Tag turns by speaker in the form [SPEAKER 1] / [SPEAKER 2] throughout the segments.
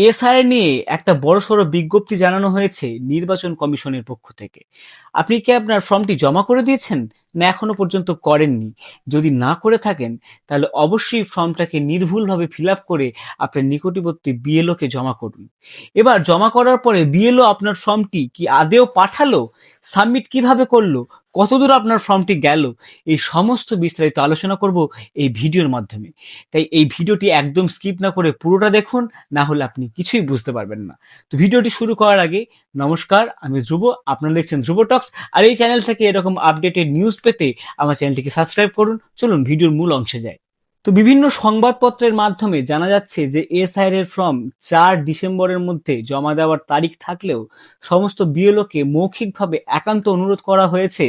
[SPEAKER 1] SIR নিয়ে একটা বড়সড় বিজ্ঞপ্তি জানানো হয়েছে নির্বাচন কমিশনের পক্ষ থেকে। আপনি কি আপনার ফর্মটি জমা করে দিয়েছেন, না এখনো পর্যন্ত করেননি? যদি না করে থাকেন, তাহলে অবশ্যই ফর্মটাকে নির্ভুলভাবে ফিল আপ করে আপনার নিকটবর্তী বিএলও কে জমা করুন। এবার জমা করার পরে বিএলও আপনার ফর্মটি কি আদেও পাঠালো, সাবমিট কিভাবে করলো, কতদূর আপনার ফর্মটি গেল, এই সমস্ত বিস্তারিত আলোচনা করব এই ভিডিওর মাধ্যমে। তাই এই ভিডিওটি একদম স্কিপ না করে পুরোটা দেখুন, না হলে আপনি কিছুই বুঝতে পারবেন না। তো ভিডিওটি শুরু করার আগে নমস্কার, আমি ধ্রুব, আপনারা দেখছেন ধ্রুব টক্স। আর এই চ্যানেল থেকে এরকম আপডেটেড নিউজ পেতে আমার চ্যানেলটিকে সাবস্ক্রাইব করুন। চলুন ভিডিওর মূল অংশে যাই। তো বিভিন্ন সংবাদপত্রের মাধ্যমে জানা যাচ্ছে যে এসআইআর এর ফর্ম 4 ডিসেম্বরের মধ্যে জমা দেওয়ার তারিখ থাকলেও সমস্ত বিএলওকে মৌখিকভাবে একান্ত অনুরোধ করা হয়েছে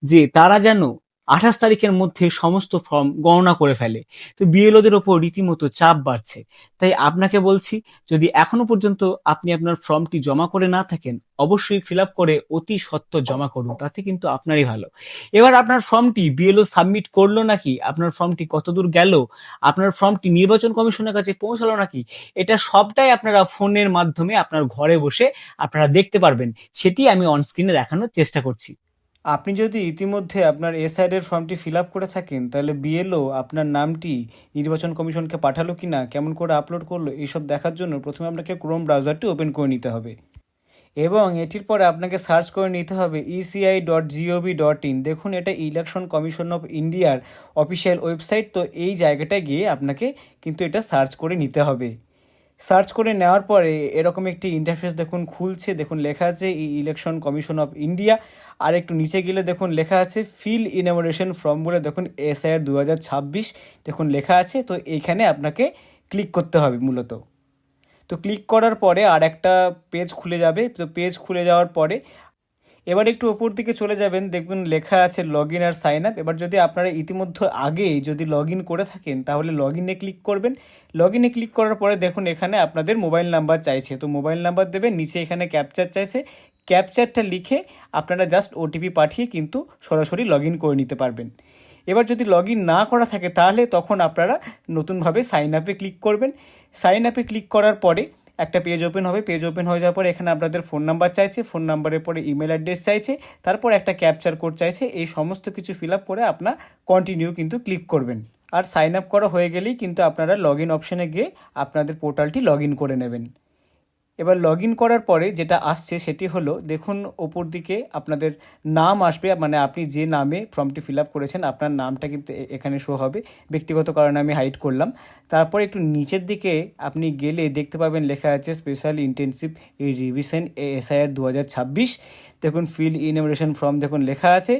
[SPEAKER 1] যে তারা যেন 28 তারিখের মধ্যে সমস্ত ফর্ম গণনা করে ফেলে। তো বিএলওদের ওপর রীতিমতো চাপ বাড়ছে। তাই আপনাকে বলছি, যদি এখনো পর্যন্ত আপনি আপনার ফর্মটি জমা করে না থাকেন, অবশ্যই ফিল আপ করে অতি সত্বর জমা করুন, তাতে কিন্তু আপনারই ভালো। এবার আপনার ফর্মটি বিএলও সাবমিট করলো নাকি, আপনার ফর্মটি কতদূর গেল, আপনার ফর্মটি নির্বাচন কমিশনের কাছে পৌঁছালো নাকি, এটা সবটাই আপনারা ফোনের মাধ্যমে আপনার ঘরে বসে আপনারা দেখতে পারবেন। সেটি আমি অন স্ক্রিনে দেখানোর চেষ্টা করছি।
[SPEAKER 2] আপনি যদি ইতিমধ্যে আপনার এসআইআর ফর্মটি ফিল আপ করে থাকেন, তাহলে বিএলও আপনার নামটি নির্বাচন কমিশনকে পাঠালো কি না, কেমন করে আপলোড করলো, এইসব দেখার জন্য প্রথমে আপনাকে ক্রোম ব্রাউজারটি ওপেন করে নিতে হবে এবং এটির পরে আপনাকে সার্চ করে নিতে হবে eci.gov.in। দেখুন, এটা ইলেকশন কমিশন অফ ইন্ডিয়ার অফিসিয়াল ওয়েবসাইট। তো এই জায়গাটায় গিয়ে আপনাকে কিন্তু এটা সার্চ করে নিতে হবে। সার্চ করে নেওয়ার পরে এরকম একটি ইন্টারফেস দেখুন খুলছে। দেখুন লেখা আছে ইলেকশন কমিশন অফ ইন্ডিয়া। আর একটু নিচে গেলে দেখুন লেখা আছে ফিল ইনঅমিনেশন ফর্ম বলে দেখুন এসআইআর 2026 দেখুন লেখা আছে। তো এইখানে আপনাকে ক্লিক করতে হবে মূলত। তো ক্লিক করার পরে আর একটা পেজ খুলে যাবে। তো পেজ খুলে যাওয়ার পরে এবার একটু ওপর দিকে চলে যাবেন, দেখবেন লেখা আছে লগ ইন আর সাইন আপ। এবার যদি আপনারা ইতিমধ্যে আগেই যদি লগ ইন করে থাকেন, তাহলে লগ ইনে ক্লিক করবেন। লগ ইনে ক্লিক করার পরে দেখুন এখানে আপনাদের মোবাইল নাম্বার চাইছে। তো মোবাইল নাম্বার দেবেন, নিচে এখানে ক্যাপচার চাইছে। ক্যাপচারটা লিখে আপনারা জাস্ট ওটিপি পাঠিয়ে কিন্তু সরাসরি লগ ইন করে নিতে পারবেন। এবার যদি লগ ইন না করা থাকে, তাহলে তখন আপনারা নতুনভাবে সাইন আপে ক্লিক করবেন। সাইন আপে ক্লিক করার পরে একটা পেজ ওপেন হবে। পেজ ওপেন হয়ে যাওয়ার পরে এখানে আপনাদের ফোন নাম্বার চাইছে, ফোন নাম্বারের পরে ইমেল অ্যাড্রেস চাইছে, তারপর একটা ক্যাপচার কোড চাইছে। এই সমস্ত কিছু ফিল আপ করে আপনার কন্টিনিউ কিন্তু ক্লিক করবেন। আর সাইন আপ করা হয়ে গেলেই কিন্তু আপনারা লগ ইন অপশানে গিয়ে আপনাদের পোর্টালটি লগ ইন করে নেবেন। এবার লগ ইন করার পরে যেটা আসছে সেটি হলো, দেখুন ওপর দিকে আপনাদের নাম আসবে, মানে আপনি যে নামে ফর্মটি ফিল আপ করেছেন আপনার নামটা কিন্তু এখানে শো হবে। ব্যক্তিগত কারণে আমি হাইড করলাম। তারপর একটু নিচের দিকে আপনি গেলে দেখতে পাবেন লেখা আছে স্পেশাল ইন্টেনসিভ রিভিশন এসআইআর 2026। দেখুন ফিল ইনঅমিনেশন ফর্ম দেখুন লেখা আছে।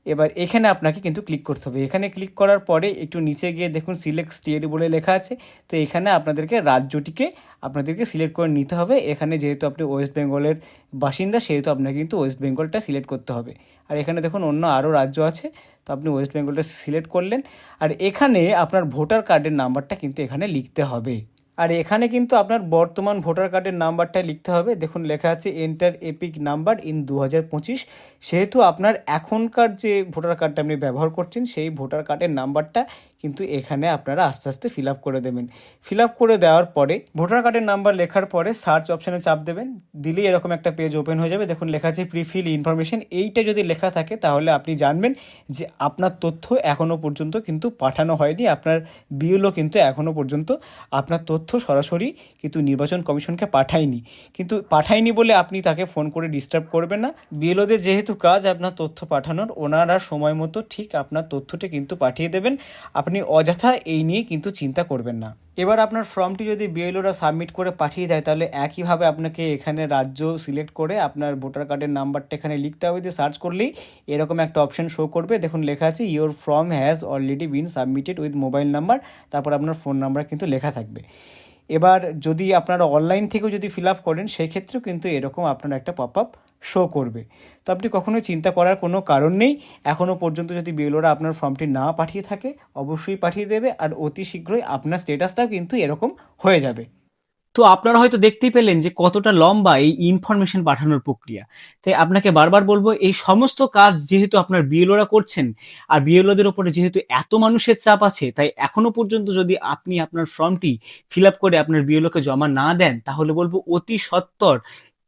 [SPEAKER 2] এবার এখানে আপনাকে কিন্তু ক্লিক করতে হবে। এখানে ক্লিক করার পরে একটু নিচে গিয়ে দেখুন সিলেক্ট স্টেট বলে লেখা আছে। তো এখানে আপনাদেরকে রাজ্যটিকে আপনাদেরকে সিলেক্ট করে নিতে হবে। এখানে যেহেতু আপনি ওয়েস্ট বেঙ্গলের বাসিন্দা, সেহেতু আপনাকে কিন্তু ওয়েস্ট বেঙ্গলটা সিলেক্ট করতে হবে। আর এখানে দেখুন অন্য আরও রাজ্য আছে, তো আপনি ওয়েস্ট বেঙ্গলটা সিলেক্ট করলেন। আর এখানে আপনার ভোটার কার্ডের নাম্বারটা কিন্তু এখানে লিখতে হবে। আর এখানে কিন্তু আপনার বর্তমান ভোটার কার্ডের নাম্বারটা লিখতে হবে। দেখুন লেখা আছে এন্টার এপিক নাম্বার ইন 2025। সেহেতু আপনার এখনকার যে ভোটার কার্ডটা আপনি ব্যবহার করছেন, সেই ভোটার কার্ডের নাম্বারটা কিন্তু এখানে আপনারা আস্তে আস্তে ফিল আপ করে দেবেন। ফিল আপ করে দেওয়ার পরে ভোটার কার্ডের নাম্বার লেখার পরে সার্চ অপশানে চাপ দেবেন। দিলেই এরকম একটা পেজ ওপেন হয়ে যাবে। দেখুন লেখা আছে প্রিফিল ইনফরমেশন। এইটা যদি লেখা থাকে, তাহলে আপনি জানবেন যে আপনার তথ্য এখনও পর্যন্ত কিন্তু পাঠানো হয়নি। আপনার বিএলও কিন্তু এখনও পর্যন্ত আপনার তথ্য সরাসরি কিন্তু নির্বাচন কমিশনকে পাঠায়নি। কিন্তু পাঠায়নি বলে আপনি তাকে ফোন করে ডিস্টার্ব করবেন না। বিএলওদের যেহেতু কাজ আপনার তথ্য পাঠানোর, ওনারা সময় মতো ঠিক আপনার তথ্যটি কিন্তু পাঠিয়ে দেবেন। আপনি অযথা এই নিয়ে কিন্তু চিন্তা করবেন না। এবার আপনার ফর্মটি যদি বিএলওরা সাবমিট করে পাঠিয়ে দেয়, তাহলে একইভাবে আপনাকে এখানে রাজ্য সিলেক্ট করে আপনার ভোটার কার্ডের নাম্বারটা এখানে লিখতে হবে। দিয়ে সার্চ করলেই এরকম একটা অপশন শো করবে। দেখুন লেখা আছে your form has already been submitted with mobile number, তারপর আপনার ফোন নাম্বার কিন্তু লেখা থাকবে। এবার যদি আপনারা অনলাইন থেকেও যদি ফিল আপ করেন, সেক্ষেত্রেও কিন্তু এরকম আপনার একটা পপ আপ শো করবে। তো আপনি কখনোই চিন্তা করার কোনো কারণ নেই। এখনও পর্যন্ত যদি বিএলওরা আপনার ফর্মটি না পাঠিয়ে থাকে, অবশ্যই পাঠিয়ে দেবে। আর অতি শীঘ্রই আপনার স্টেটাসটাও কিন্তু এরকম হয়ে যাবে।
[SPEAKER 1] তো আপনারা হয়তো দেখতেই পেলেন যে কতটা লম্বা এই ইনফরমেশন পাঠানোর প্রক্রিয়া। তাই আপনাকে বারবার বলবো, এই সমস্ত কাজ যেহেতু আপনার বিএলওরা করছেন, আর বিএলওদের উপরে যেহেতু এত মানুষের চাপ আছে, তাই এখনো পর্যন্ত যদি আপনি আপনার ফর্মটি ফিল আপ করে আপনার বিএলওকে জমা না দেন, তাহলে বলবো অতি সত্বর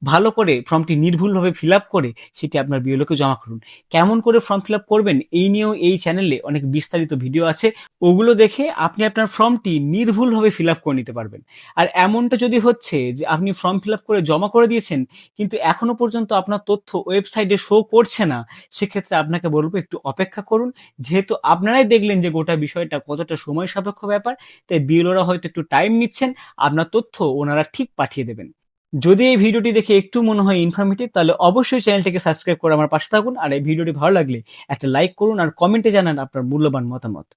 [SPEAKER 1] ভালো করে ফর্মটি নির্ভুলভাবে ফিল আপ করে সেটি আপনার বিএলওকে জমা করুন। কেমন করে ফর্ম ফিল আপ করবেন এই নিয়েও এই চ্যানেলে অনেক বিস্তারিত ভিডিও আছে, ওগুলো দেখে আপনি আপনার ফর্মটি নির্ভুলভাবে ফিল আপ করে নিতে পারবেন। আর এমনটা যদি হচ্ছে যে আপনি ফর্ম ফিল আপ করে জমা করে দিয়েছেন কিন্তু এখনো পর্যন্ত আপনার তথ্য ওয়েবসাইটে শো করছে না, সেক্ষেত্রে আপনাকে বলবো একটু অপেক্ষা করুন। যেহেতু আপনারাই দেখলেন যে গোটা বিষয়টা কতটা সময় সাপেক্ষ ব্যাপার, তাই বিএলওরা হয়তো একটু টাইম নিচ্ছেন, আপনার তথ্য ওনারা ঠিক পাঠিয়ে দেবেন। যদি এই ভিডিওটি দেখে একটু মনে হয় ইনফরমেটিভ, তাহলে অবশ্যই চ্যানেলটিকে সাবস্ক্রাইব করে আমার পাশে থাকুন। আর এই ভিডিওটি ভালো লাগলে একটা লাইক করুন আর কমেন্টে জানান আপনার মূল্যবান মতামত।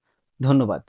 [SPEAKER 1] ধন্যবাদ।